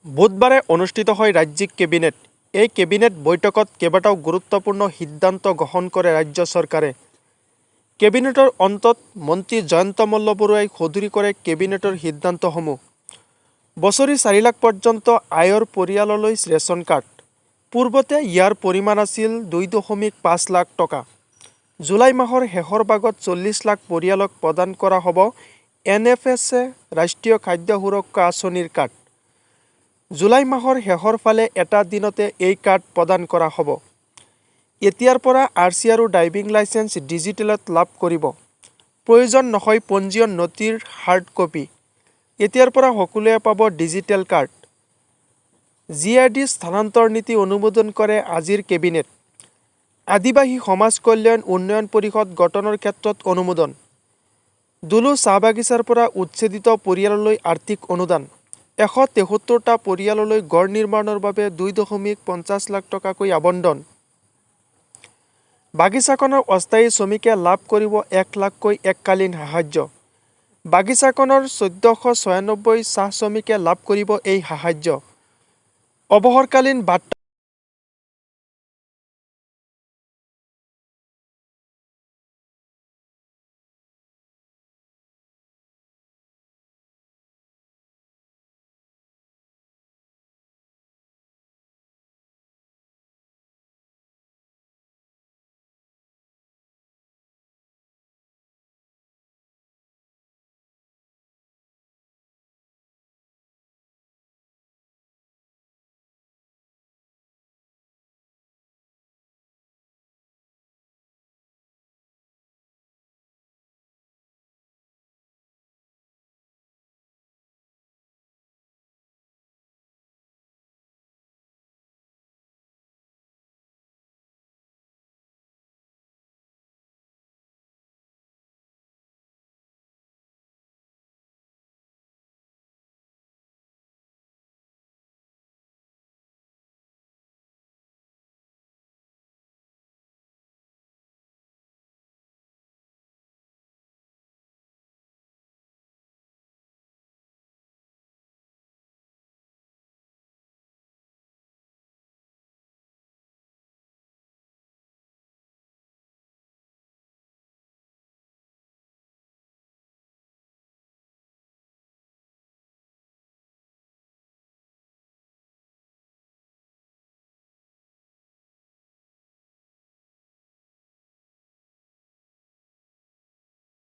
বুধবাৰে অনুষ্ঠিত হয় ৰাজ্যিক কেবিনেট। এই কেবিনেট বৈঠকত কেইবাটাও গুৰুত্বপূৰ্ণ সিদ্ধান্ত গ্ৰহণ কৰে ৰাজ্য চৰকাৰে। কেবিনেটৰ অন্তত মন্ত্ৰী জয়ন্ত মল্লবৰুৱাই সদৰি কৰে কেবিনেটৰ সিদ্ধান্তসমূহ। বছৰি 4 লাখ পৰ্যন্ত আয়ৰ পৰিয়াললৈ ৰেচন কাৰ্ড। পূৰ্বতে ইয়াৰ পৰিমাণ আছিল 2.5 লাখ টকা। জুলাই মাহৰ শেষৰ ভাগত 40 লাখ পৰিয়ালক প্ৰদান কৰা হ'ব NFS ৰাষ্ট্ৰীয় খাদ্য সুৰক্ষা আঁচনিৰ কাৰ্ড। জুলাই মাহৰ শেষৰ ফালে এটা দিনতে এই কাৰ্ড প্ৰদান কৰা হ'ব। এতিয়াৰ পৰা RC আৰু ড্ৰাইভিং লাইচেন্স ডিজিটেলত লাভ কৰিব। প্ৰয়োজন নহয় পঞ্জীয়ন নথিৰ হাৰ্ড কপি। এতিয়াৰ পৰা সকলোৱে পাব ডিজিটেল কাৰ্ড। GID স্থানান্তৰ নীতি অনুমোদন কৰে আজিৰ কেবিনেট। আদিবাসী সমাজ কল্যাণ উন্নয়ন পৰিষদ গঠনৰ ক্ষেত্ৰত অনুমোদন। দুলু চাহ বাগিচাৰ পৰা উচ্ছেদিত পৰিয়াললৈ আৰ্থিক অনুদান। 173টা পৰিয়াললৈ গড় নিৰ্মাণৰ বাবে 2.50 লাখ টকাকৈ আবণ্টন। বাগিচাখনৰ অস্থায়ী শ্ৰমিকে লাভ কৰিব 1 লাখকৈ এককালীন সাহায্য। বাগিচাখনৰ 1496 চাহ শ্ৰমিকে লাভ কৰিব এই সাহায্য। অৱসৰকালীন ভাত্তা